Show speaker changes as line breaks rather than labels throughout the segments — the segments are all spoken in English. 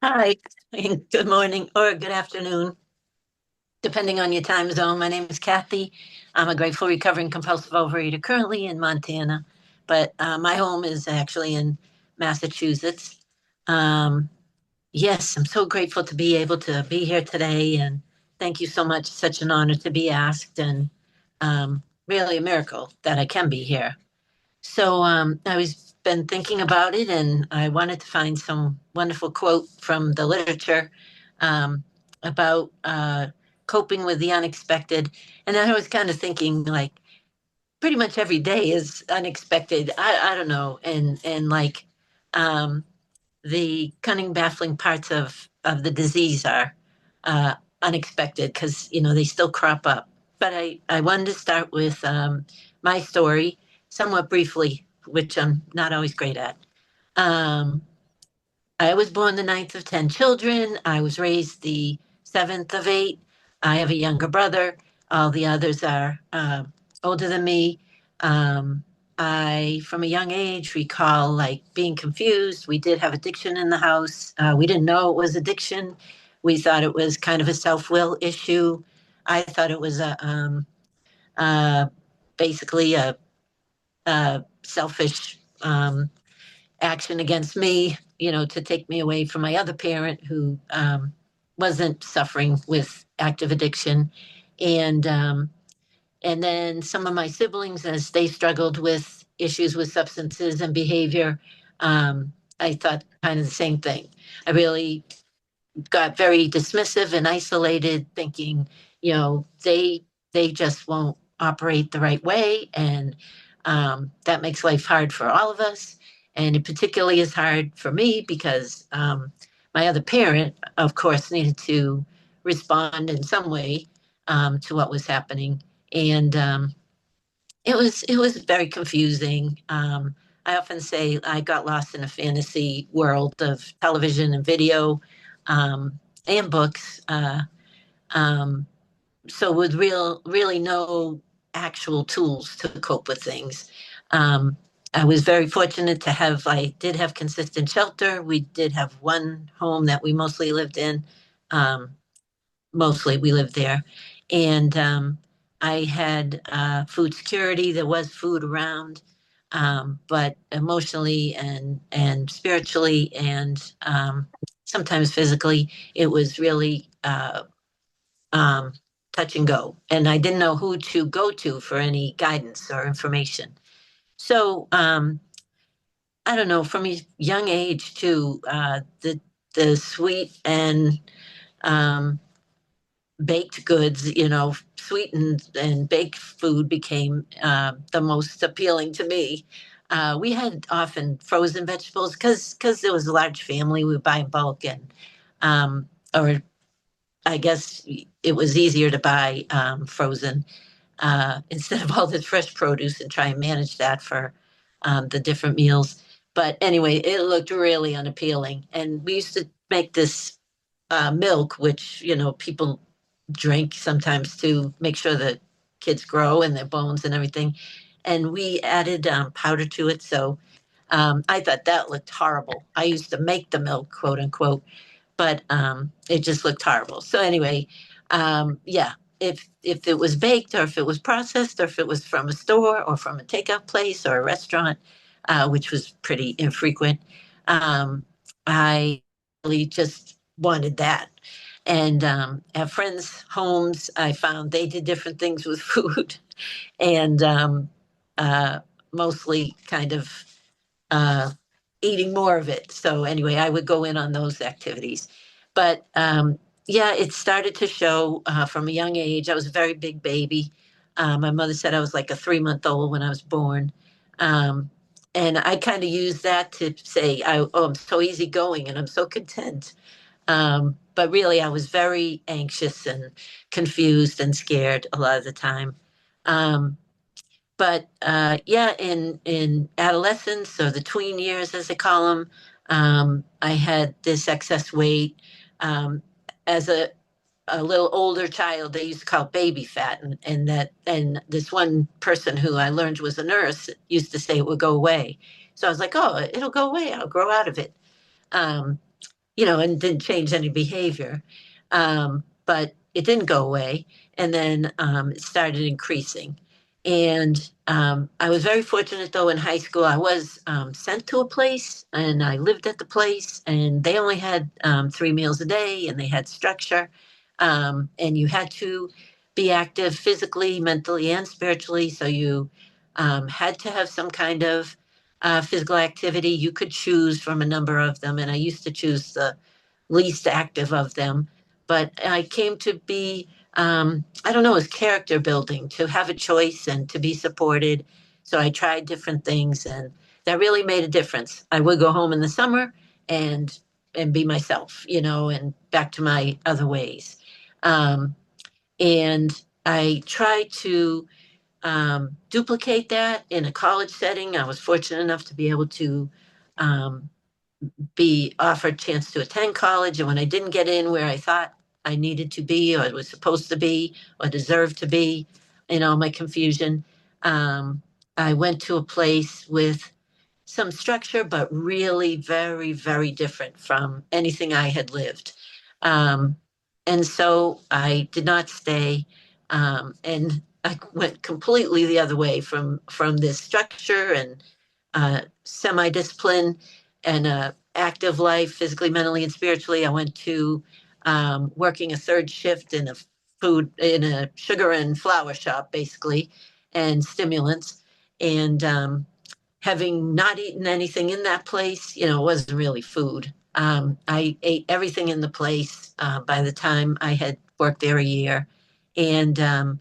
Hi, and good morning or good afternoon, depending on your time zone. My name is Kathy. I'm a grateful recovering compulsive overeater currently in Montana, but my home is actually in Massachusetts. Um, yes, I'm so grateful to be able to be here today, and thank you so much. Such an honor to be asked, and really a miracle that I can be here. I was been thinking about it, and I wanted to find some wonderful quote from the literature about coping with the unexpected. And I was kind of thinking, like, pretty much every day is unexpected. I don't know, and like um, the cunning, baffling parts of the disease are uh, unexpected because they still crop up. But I wanted to start with my story, somewhat briefly, which I'm not always great at. Um, I was born the ninth of 10 children. I was raised the seventh of eight. I have a younger brother. All the others are older than me. Um, from a young age, recall like being confused. We did have addiction in the house. We didn't know it was addiction. We thought it was kind of a self-will issue. I thought it was uh, basically a selfish action against me, to take me away from my other parent who wasn't suffering with active addiction. And and then some of my siblings, as they struggled with issues with substances and behavior, I thought kind of the same thing. I really got very dismissive and isolated, thinking, they just won't operate the right way, and that makes life hard for all of us. And it particularly is hard for me because my other parent, of course, needed to respond in some way to what was happening, and it was very confusing. I often say I got lost in a fantasy world of television and video um, and books. Um, so with really no actual tools to cope with things. Um, I was very fortunate to have. I did have consistent shelter. We did have one home that we mostly lived in. Um, Mostly we lived there, and I had food security. There was food around, but emotionally and spiritually and sometimes physically, it was really um, touch and go. And I didn't know who to go to for any guidance or information. So I don't know. From a young age too, the sweet and um, baked goods, sweetened and baked food became the most appealing to me. We had often frozen vegetables because there was a large family. We would buy in bulk, and or I guess it was easier to buy frozen instead of all this fresh produce and try and manage that for the different meals. But anyway, it looked really unappealing, and we used to make this milk, which people drink sometimes to make sure the kids grow and their bones and everything. And we added powder to it. So I thought that looked horrible. I used to make the milk, quote unquote, but it just looked horrible. So anyway, yeah, if it was baked or if it was processed or if it was from a store or from a takeout place or a restaurant, which was pretty infrequent, I really just wanted that. And at friends' homes, I found they did different things with food, and uh, mostly kind of uh, eating more of it. So anyway, I would go in on those activities. But yeah, it started to show from a young age. I was a very big baby. My mother said I was like a 3 month old when I was born. Um, and I kind of used that to say, oh, I'm so easygoing and I'm so content. But really, I was very anxious and confused and scared a lot of the time. Um, but yeah, in adolescence or the tween years, as they call them, I had this excess weight. Um, as a little older child, they used to call it baby fat, and this one person who I learned was a nurse used to say it would go away. So I was like, oh, it'll go away. I'll grow out of it. Um, and didn't change any behavior. But it didn't go away. And then it started increasing. And I was very fortunate, though, in high school. I was sent to a place and I lived at the place, and they only had 3 meals a day and they had structure. And you had to be active physically, mentally, and spiritually. So you had to have some kind of physical activity. You could choose from a number of them. And I used to choose the least active of them. But I came to be, I don't know, as character building, to have a choice and to be supported. So I tried different things, and that really made a difference. I would go home in the summer and be myself, and back to my other ways. Um, and I tried to duplicate that in a college setting. I was fortunate enough to be able to um, be offered chance to attend college. And when I didn't get in where I thought I needed to be or was supposed to be or deserved to be, in all my confusion, um, I went to a place with some structure, but really very, very different from anything I had lived. Um, and so I did not stay, and I went completely the other way from this structure and semi-discipline and active life, physically, mentally, and spiritually. I went to working a third shift in a sugar and flour shop, basically, and stimulants. And having not eaten anything in that place, it wasn't really food. I ate everything in the place by the time I had worked there a year, and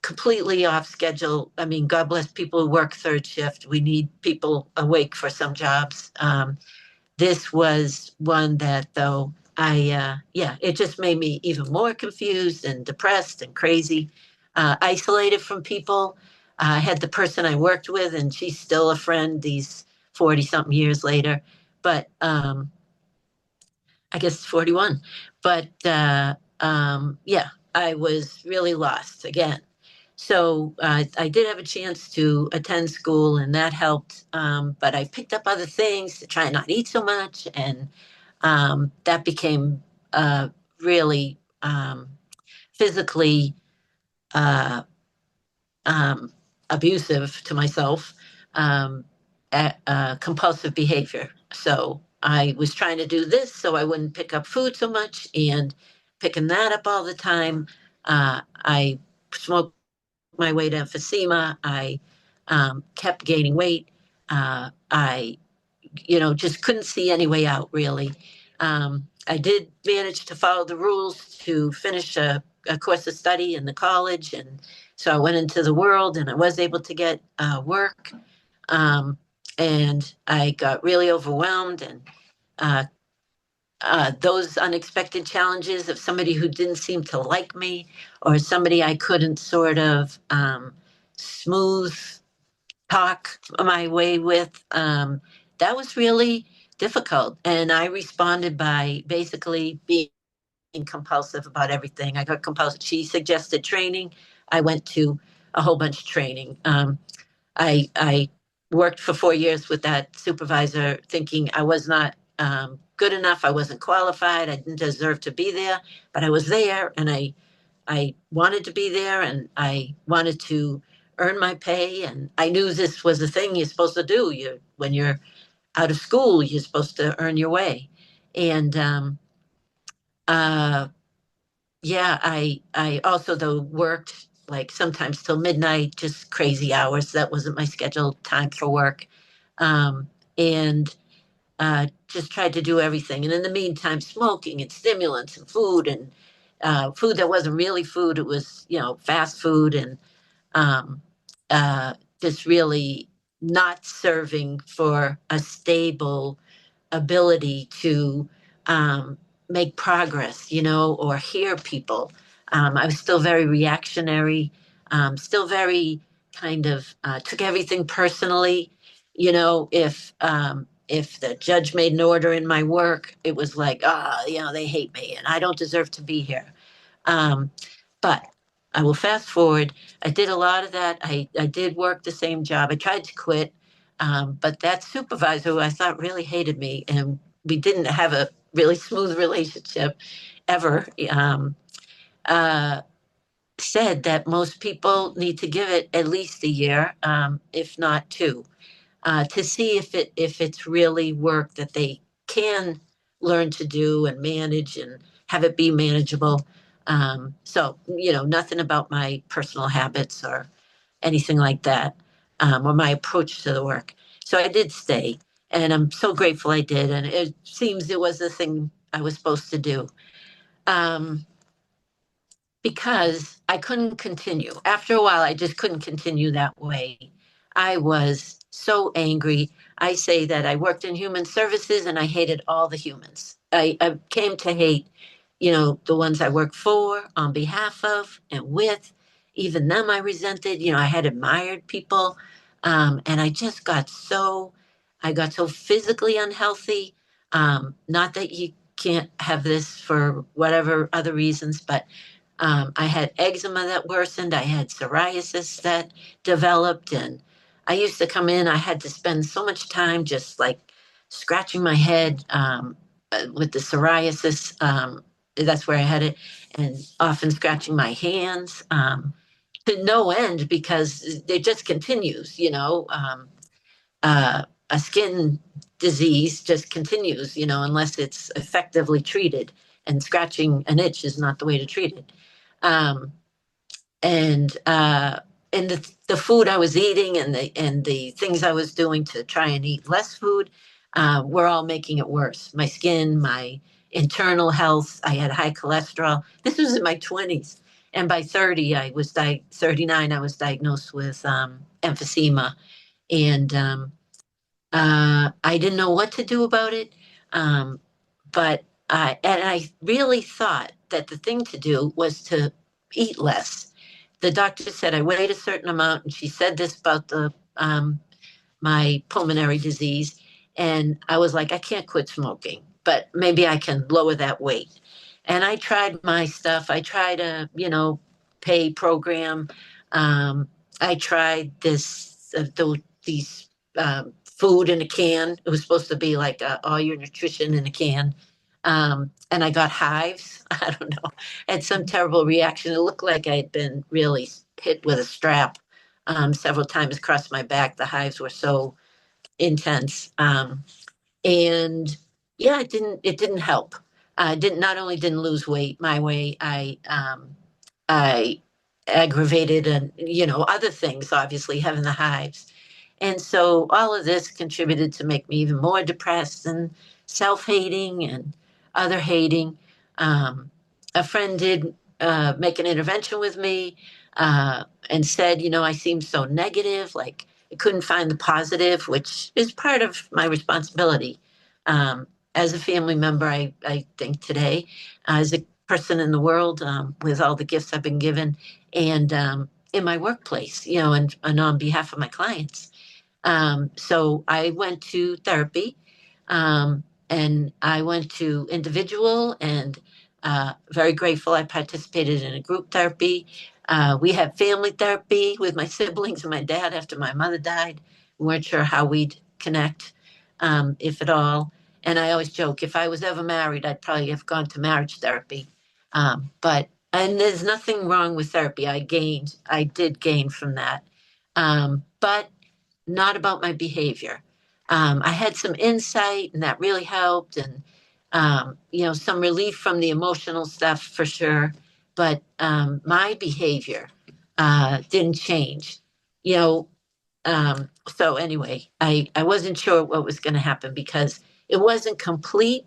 completely off schedule. I mean, God bless people who work third shift. We need people awake for some jobs. This was one that, though, yeah, it just made me even more confused and depressed and crazy, isolated from people. I had the person I worked with, and she's still a friend these 40 something years later. But I guess 41. But yeah, I was really lost again. So I did have a chance to attend school, and that helped. But I picked up other things to try not eat so much, and that became really physically uh, um, abusive to myself, um, compulsive behavior. So I was trying to do this so I wouldn't pick up food so much, and picking that up all the time. I smoked my way to emphysema. I kept gaining weight. I, just couldn't see any way out, really. I did manage to follow the rules to finish a course of study in the college. And so I went into the world and I was able to get work. Um, and I got really overwhelmed. And uh, those unexpected challenges of somebody who didn't seem to like me, or somebody I couldn't sort of smooth talk my way with, that was really difficult. And I responded by basically being compulsive about everything. I got compulsive. She suggested training. I went to a whole bunch of training. I worked for 4 years with that supervisor, thinking I was not good enough. I wasn't qualified. I didn't deserve to be there, but I was there, and I wanted to be there, and I wanted to earn my pay. And I knew this was the thing you're supposed to do. When you're out of school, you're supposed to earn your way. And uh, yeah, I also, though, worked like sometimes till midnight, just crazy hours. That wasn't my scheduled time for work. Um, and just tried to do everything. And in the meantime, smoking and stimulants and food, and food that wasn't really food. It was, fast food, and um, uh, just really not serving for a stable ability to um, make progress, or hear people. I was still very reactionary, still very kind of took everything personally. If the judge made an order in my work, it was like, they hate me and I don't deserve to be here. Um, but I will fast forward. I did a lot of that. I did work the same job. I tried to quit, but that supervisor, who I thought really hated me and we didn't have a really smooth relationship ever, uh, said that most people need to give it at least a year, if not two, to see if it's really work that they can learn to do and manage and have it be manageable. So, nothing about my personal habits or anything like that, or my approach to the work. So I did stay, and I'm so grateful I did. And it seems it was the thing I was supposed to do. Um, because I couldn't continue. After a while, I just couldn't continue that way. I was so angry. I say that I worked in human services and I hated all the humans. I came to hate, the ones I worked for, on behalf of, and with. Even them, I resented. I had admired people. And I got so physically unhealthy. Not that you can't have this for whatever other reasons, but I had eczema that worsened. I had psoriasis that developed. And I used to come in, I had to spend so much time just like scratching my head with the psoriasis. That's where I had it. And often scratching my hands to no end because it just continues. A skin disease just continues, unless it's effectively treated. And scratching an itch is not the way to treat it. Um, and uh, and the food I was eating and the things I was doing to try and eat less food were all making it worse. My skin, my internal health. I had high cholesterol. This was in my 20s, and by 30, 39. I was diagnosed with emphysema, and I didn't know what to do about it. Um, but I really thought that the thing to do was to eat less. The doctor said I weighed a certain amount, and she said this about the my pulmonary disease, and I was like, I can't quit smoking, but maybe I can lower that weight. And I tried my stuff. I tried a pay program. Um, I tried these food in a can. It was supposed to be like all your nutrition in a can. And I got hives. I don't know. I had some terrible reaction. It looked like I'd been really hit with a strap several times across my back. The hives were so intense. And yeah, it didn't help. I didn't not only didn't lose weight my way, I aggravated and other things, obviously having the hives. And so all of this contributed to make me even more depressed and self-hating and other hating. Um, a friend did make an intervention with me and said, I seemed so negative, like I couldn't find the positive, which is part of my responsibility. As a family member, I think today, as a person in the world with all the gifts I've been given, and in my workplace, and on behalf of my clients. So I went to therapy, and I went to individual and very grateful I participated in a group therapy. We had family therapy with my siblings and my dad after my mother died. We weren't sure how we'd connect, if at all. And I always joke, if I was ever married, I'd probably have gone to marriage therapy. And there's nothing wrong with therapy. I did gain from that. But not about my behavior. I had some insight, and that really helped, and some relief from the emotional stuff for sure. But my behavior didn't change. You know, so anyway, I wasn't sure what was going to happen because it wasn't complete.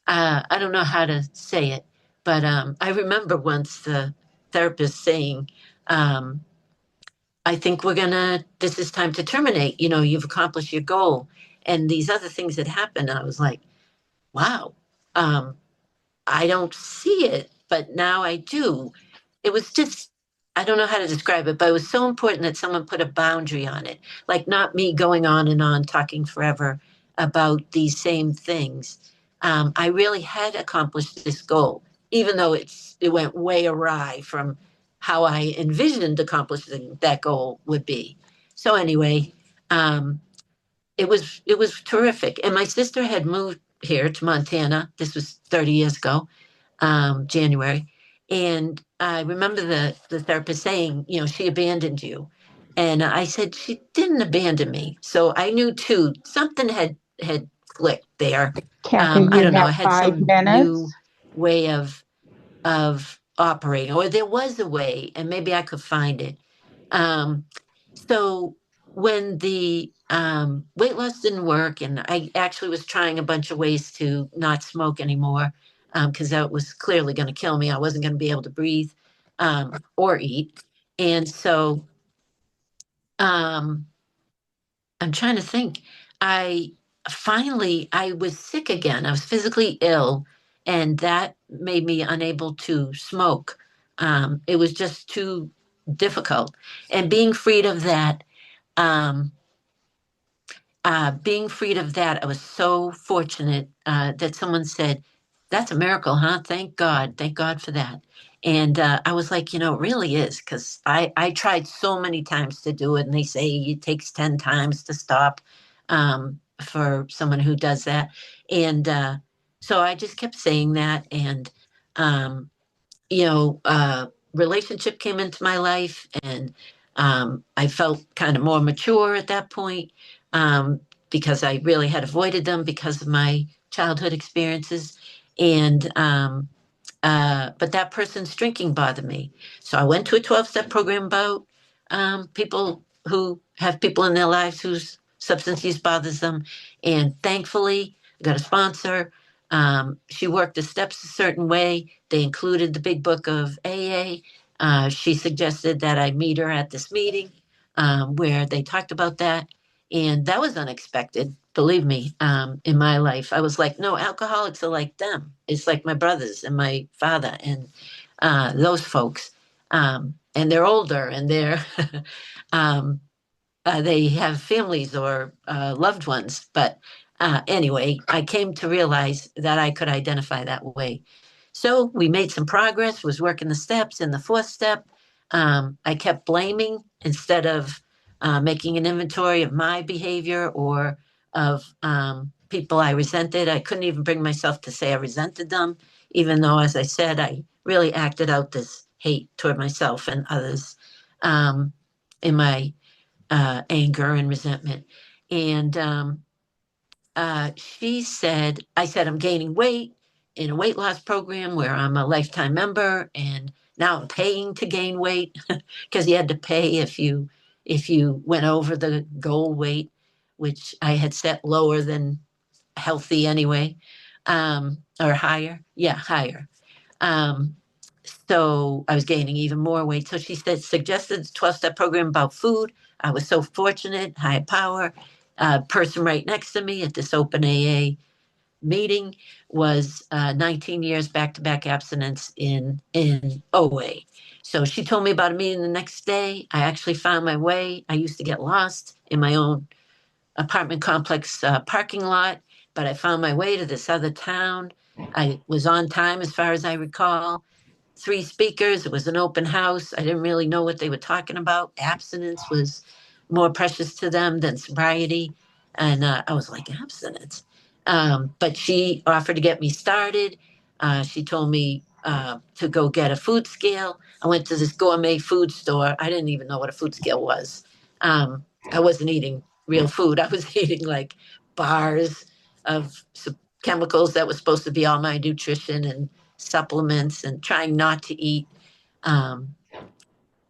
I don't know how to say it, but I remember once the therapist saying, um, I think this is time to terminate. You've accomplished your goal. And these other things that happened, and I was like, wow, um, I don't see it, but now I do. It was just, I don't know how to describe it, but it was so important that someone put a boundary on it. Like, not me going on and on talking forever about these same things. I really had accomplished this goal, even though it went way awry from how I envisioned accomplishing that goal would be. So anyway, it was terrific. And my sister had moved here to Montana. This was 30 years ago, January. And I remember the therapist saying, she abandoned you. And I said, she didn't abandon me. So I knew too, something had clicked there.
Cathie,
I
you
don't know, I
have
had
five
some new
minutes.
way of operating, or there was a way, and maybe I could find it. Um, so when the weight loss didn't work, and I actually was trying a bunch of ways to not smoke anymore, because that was clearly going to kill me. I wasn't going to be able to breathe or eat. And so um, I'm trying to think. I I was sick again. I was physically ill, and that made me unable to smoke. It was just too difficult. And um, being freed of that, I was so fortunate that someone said, "That's a miracle, huh? Thank God. Thank God for that." And I was like, it really is, because I tried so many times to do it, and they say it takes 10 times to stop for someone who does that. And so I just kept saying that. And um, relationship came into my life, and I felt kind of more mature at that point, um, because I really had avoided them because of my childhood experiences. And but that person's drinking bothered me. So I went to a 12-step program about people who have people in their lives whose substance use bothers them. And thankfully, I got a sponsor. She worked the steps a certain way. They included the big book of AA. She suggested that I meet her at this meeting where they talked about that. And that was unexpected, believe me, in my life. I was like, no, alcoholics are like them. It's like my brothers and my father and those folks. And they're older, and um, they have families or loved ones. But anyway, I came to realize that I could identify that way. So we made some progress, was working the steps. In the fourth step, I kept blaming instead of making an inventory of my behavior or of people I resented. I couldn't even bring myself to say I resented them, even though, as I said, I really acted out this hate toward myself and others in my anger and resentment. And I said, I'm gaining weight in a weight loss program where I'm a lifetime member, and now I'm paying to gain weight because you had to pay if you went over the goal weight, which I had set lower than healthy anyway, or higher. Yeah, higher. Um, so I was gaining even more weight. So she suggested the 12-step program about food. I was so fortunate, high power. Person right next to me at this open AA meeting was 19 years back-to-back abstinence in OA. So she told me about a meeting the next day. I actually found my way. I used to get lost in my own apartment complex parking lot, but I found my way to this other town. I was on time as far as I recall. Three speakers. It was an open house. I didn't really know what they were talking about. Abstinence was more precious to them than sobriety. And I was like, abstinence. But she offered to get me started. She told me to go get a food scale. I went to this gourmet food store. I didn't even know what a food scale was. I wasn't eating real food. I was eating like bars of chemicals that was supposed to be all my nutrition and supplements, and trying not to eat. Um,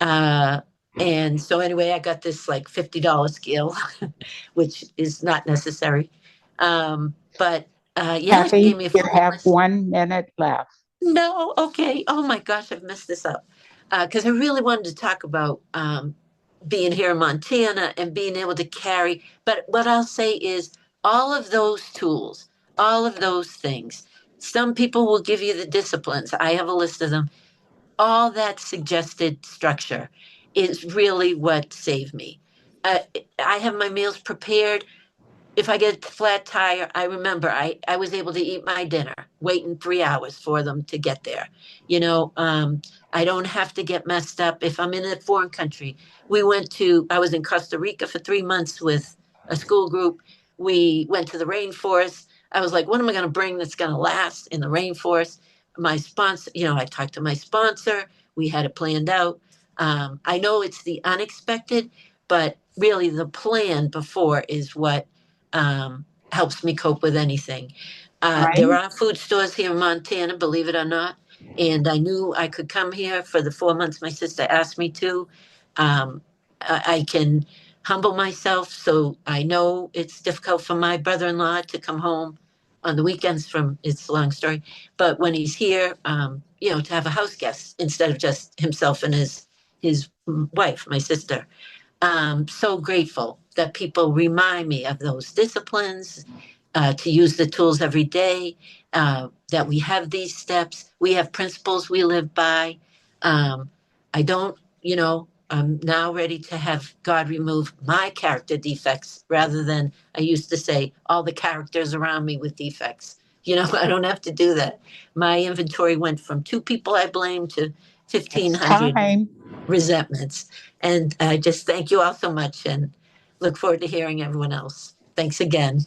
uh, and so anyway, I got this like $50 scale, which is not necessary. But yeah, she gave
Cathie,
me a
you
full
have
list.
1 minute left.
No, okay. Oh my gosh, I've messed this up. Because I really wanted to talk about being here in Montana and being able to carry. But what I'll say is all of those tools, all of those things, some people will give you the disciplines. I have a list of them. All that suggested structure is really what saved me. Uh, I have my meals prepared. If I get a flat tire, I remember I was able to eat my dinner, waiting 3 hours for them to get there. You know, I don't have to get messed up if I'm in a foreign country. I was in Costa Rica for 3 months with a school group. We went to the rainforest. I was like, what am I going to bring that's going to last in the rainforest? My sponsor, I talked to my sponsor. We had it planned out. I know it's the unexpected, but really the plan before is what helps me cope with anything. There
Right?
are food stores here in Montana, believe it or not. And I knew I could come here for the 4 months my sister asked me to. I can humble myself. So I know it's difficult for my brother-in-law to come home on the weekends from, it's a long story, but when he's here, to have a house guest instead of just himself and his wife, my sister. So grateful that people remind me of those disciplines, to use the tools every day, that we have these steps, we have principles we live by. I don't, I'm now ready to have God remove my character defects rather than I used to say all the characters around me with defects. I don't have to do that. My inventory went from two people I blame to
It's
1,500
time.
resentments. And I just thank you all so much and look forward to hearing everyone else. Thanks again.